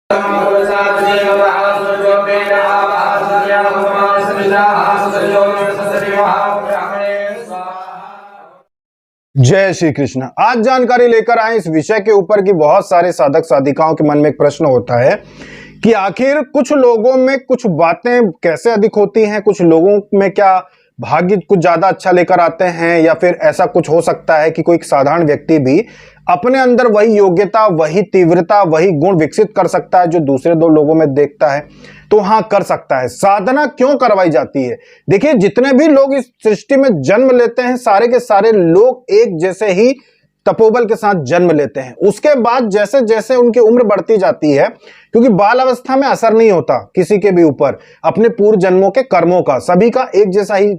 जय श्री कृष्ण। आज जानकारी लेकर आए इस विषय के ऊपर कि बहुत सारे साधक साधिकाओं के मन में एक प्रश्न होता है कि आखिर कुछ लोगों में कुछ बातें कैसे अधिक होती हैं, कुछ लोगों में क्या भाग्य कुछ ज्यादा अच्छा लेकर आते हैं, या फिर ऐसा कुछ हो सकता है कि कोई साधारण व्यक्ति भी अपने अंदर वही योग्यता, वही तीव्रता, वही गुण विकसित कर सकता है जो दूसरे दो लोगों में देखता है। तो हाँ, कर सकता है। साधना क्यों करवाई जाती है? देखिए, जितने भी लोग इस सृष्टि में जन्म लेते हैं, सारे के सारे लोग एक जैसे ही तपोबल के साथ जन्म लेते हैं। उसके बाद जैसे जैसे उनकी उम्र बढ़ती जाती है, क्योंकि बाल अवस्था में असर नहीं होता किसी के भी ऊपर अपने पूर्व जन्मों के कर्मों का, सभी का एक जैसा ही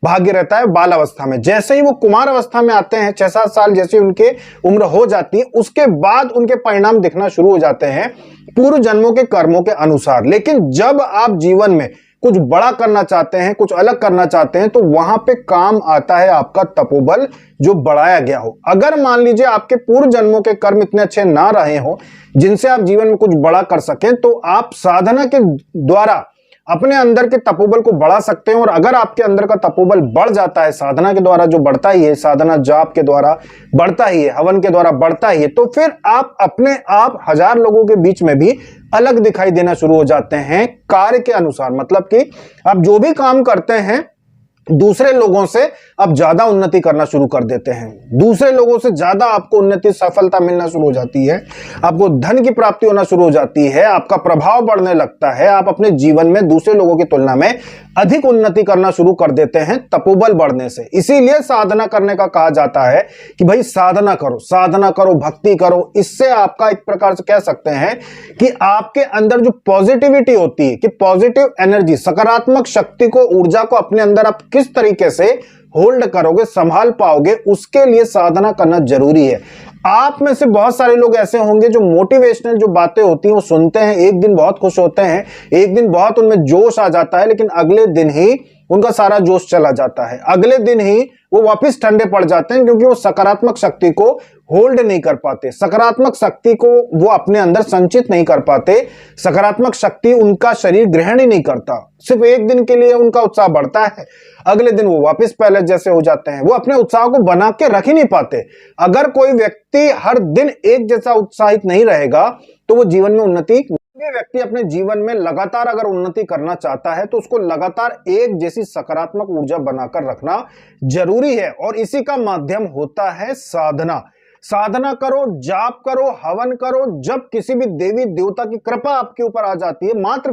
भाग्य रहता है बाल अवस्था में। जैसे ही वो कुमार अवस्था में आते हैं, 6-7 साल जैसे उनके उम्र हो जाती है, उसके बाद उनके परिणाम दिखना शुरू हो जाते हैं पूर्व जन्मों के कर्मों के अनुसार। लेकिन जब आप जीवन में कुछ बड़ा करना चाहते हैं, कुछ अलग करना चाहते हैं, तो वहां पे काम आता है आपका तपोबल जो बढ़ाया गया हो। अगर मान लीजिए आपके पूर्व जन्मों के कर्म इतने अच्छे ना रहे हो जिनसे आप जीवन में कुछ बड़ा कर सकें, तो आप साधना के द्वारा अपने अंदर के तपोबल को बढ़ा सकते हैं। और अगर आपके अंदर का तपोबल बढ़ जाता है, साधना के द्वारा जो बढ़ता ही है, साधना जाप के द्वारा बढ़ता ही है, हवन के द्वारा बढ़ता ही है, तो फिर आप अपने आप 1000 लोगों के बीच में भी अलग दिखाई देना शुरू हो जाते हैं कार्य के अनुसार। मतलब कि आप जो भी काम करते हैं दूसरे लोगों से अब ज्यादा उन्नति करना शुरू कर देते हैं। दूसरे लोगों से ज्यादा आपको उन्नति, सफलता मिलना शुरू हो जाती है, आपको धन की प्राप्ति होना शुरू हो जाती है, आपका प्रभाव बढ़ने लगता है, आप अपने जीवन में दूसरे लोगों की तुलना में अधिक उन्नति करना शुरू कर देते हैं तपोबल बढ़ने से। इसीलिए साधना करने का कहा जाता है कि भाई साधना करो, साधना करो, भक्ति करो। इससे आपका एक प्रकार से कह सकते हैं कि आपके अंदर जो पॉजिटिविटी होती है, कि पॉजिटिव एनर्जी, सकारात्मक शक्ति को, ऊर्जा को अपने अंदर आप किस तरीके से होल्ड करोगे, संभाल पाओगे, उसके लिए साधना करना जरूरी है। आप में से बहुत सारे लोग ऐसे होंगे जो मोटिवेशनल जो बातें होती हैं वो सुनते हैं, एक दिन बहुत खुश होते हैं, एक दिन बहुत उनमें जोश आ जाता है, लेकिन अगले दिन ही उनका सारा जोश चला जाता है, अगले दिन ही वो वापस ठंडे पड़ जाते हैं, क्योंकि वो सकारात्मक शक्ति को होल्ड नहीं कर पाते, सकारात्मक शक्ति को वो अपने अंदर संचित नहीं कर पाते, सकारात्मक शक्ति उनका शरीर ग्रहण ही नहीं करता। सिर्फ एक दिन के लिए उनका उत्साह बढ़ता है, अगले दिन वो वापस पहले जैसे हो जाते हैं, वो अपने उत्साह को बना के रख ही नहीं पाते। अगर कोई व्यक्ति हर दिन एक जैसा उत्साहित नहीं रहेगा तो वो जीवन में उन्नति, व्यक्ति अपने जीवन में लगातार अगर उन्नति करना चाहता है तो उसको लगातार एक जैसी सकारात्मक ऊर्जा बनाकर रखना जरूरी है, और इसी का माध्यम होता है साधना। साधना करो, जाप करो, हवन करो। जब किसी भी देवी देवता की कृपा आपके ऊपर आ जाती है, मात्र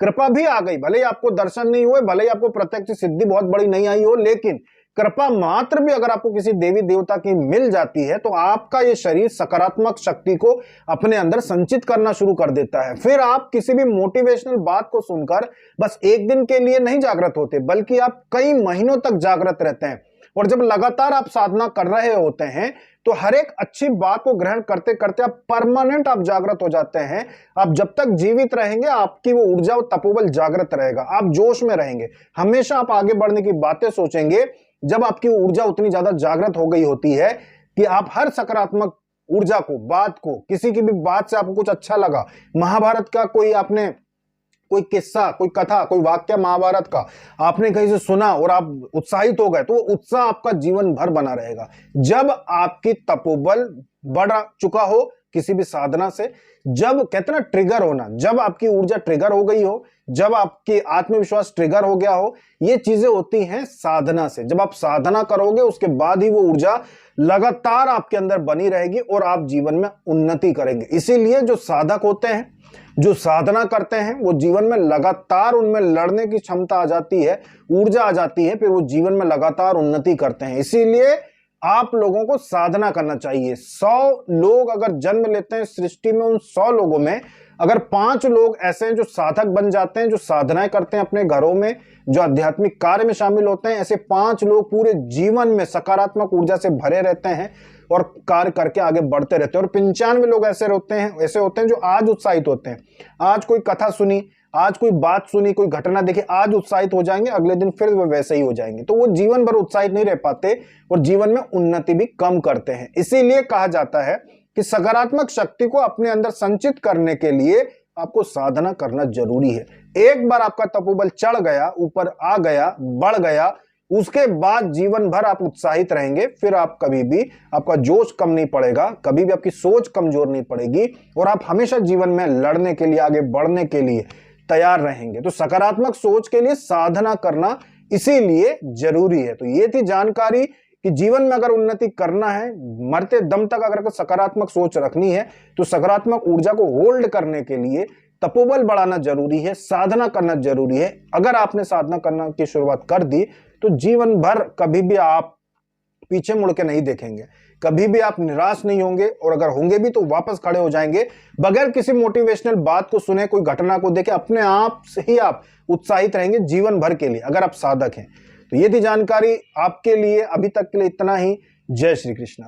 कृपा भी आ गई, भले ही आपको दर्शन नहीं हुए, भले ही आपको प्रत्यक्ष सिद्धि बहुत बड़ी नहीं आई हो, लेकिन कृपा मात्र भी अगर आपको किसी देवी देवता की मिल जाती है तो आपका ये शरीर सकारात्मक शक्ति को अपने अंदर संचित करना शुरू कर देता है। फिर आप किसी भी मोटिवेशनल बात को सुनकर बस एक दिन के लिए नहीं जागृत होते, बल्कि आप कई महीनों तक जागृत रहते हैं। और जब लगातार आप साधना कर रहे होते हैं तो हर एक अच्छी बात को ग्रहण करते करते आप परमानेंट आप जागृत हो जाते हैं। आप जब तक जीवित रहेंगे आपकी वो ऊर्जा, वो तपोबल जागृत रहेगा, आप जोश में रहेंगे, हमेशा आप आगे बढ़ने की बातें सोचेंगे। जब आपकी ऊर्जा उतनी ज्यादा जागृत हो गई होती है कि आप हर सकारात्मक ऊर्जा को, बात को, किसी की भी बात से आपको कुछ अच्छा लगा, महाभारत का कोई आपने कोई किस्सा, कोई कथा, कोई वाक्य महाभारत का आपने कहीं से सुना और आप उत्साहित हो गए, तो वो उत्साह आपका जीवन भर बना रहेगा। जब आपकी तपोबल बढ़ चुका हो किसी भी साधना से, जब कहते ना ट्रिगर होना, जब आपकी ऊर्जा ट्रिगर हो गई हो, जब आपकी आत्मविश्वास ट्रिगर हो गया हो, ये चीजें होती हैं साधना से। जब आप साधना करोगे उसके बाद ही वो ऊर्जा लगातार आपके अंदर बनी रहेगी और आप जीवन में उन्नति करेंगे। इसीलिए जो साधक होते हैं, जो साधना करते हैं, वो जीवन में लगातार उनमें लड़ने की क्षमता आ जाती है, ऊर्जा आ जाती है, फिर वो जीवन में लगातार उन्नति करते हैं। इसीलिए आप लोगों को साधना करना चाहिए। 100 लोग अगर जन्म लेते हैं सृष्टि में, उन 100 लोगों में अगर 5 लोग ऐसे हैं जो साधक बन जाते हैं, जो साधनाएं करते हैं अपने घरों में, जो आध्यात्मिक कार्य में शामिल होते हैं, ऐसे 5 लोग पूरे जीवन में सकारात्मक ऊर्जा से भरे रहते हैं और कार्य करके आगे बढ़ते रहते हैं। और 95 लोग ऐसे होते हैं जो आज उत्साहित होते हैं। आज कोई कथा सुनी, आज कोई बात सुनी, कोई घटना देखी, आज उत्साहित हो जाएंगे, अगले दिन फिर वो वैसे ही हो जाएंगे। तो वो जीवन भर उत्साहित नहीं रह पाते और जीवन में उन्नति भी कम करते हैं। इसीलिए कहा जाता है कि सकारात्मक शक्ति को अपने अंदर संचित करने के लिए आपको साधना करना जरूरी है। एक बार आपका तपोबल चढ़ गया, ऊपर आ गया, बढ़ गया, उसके बाद जीवन भर आप उत्साहित रहेंगे। फिर आप कभी भी, आपका जोश कम नहीं पड़ेगा, कभी भी आपकी सोच कमजोर नहीं पड़ेगी और आप हमेशा जीवन में लड़ने के लिए, आगे बढ़ने के लिए तैयार रहेंगे। तो सकारात्मक सोच के लिए साधना करना इसीलिए जरूरी है। तो ये थी जानकारी कि जीवन में अगर उन्नति करना है, मरते दम तक अगर सकारात्मक सोच रखनी है, तो सकारात्मक ऊर्जा को होल्ड करने के लिए तपोबल बढ़ाना जरूरी है, साधना करना जरूरी है। अगर आपने साधना करना की शुरुआत कर दी तो जीवन भर कभी भी आप पीछे मुड़ के नहीं देखेंगे, कभी भी आप निराश नहीं होंगे, और अगर होंगे भी तो वापस खड़े हो जाएंगे बगैर किसी मोटिवेशनल बात को सुने, कोई घटना को देखे, अपने आप से ही आप उत्साहित रहेंगे जीवन भर के लिए, अगर आप साधक हैं। तो ये थी जानकारी आपके लिए, अभी तक के लिए इतना ही। जय श्री कृष्ण।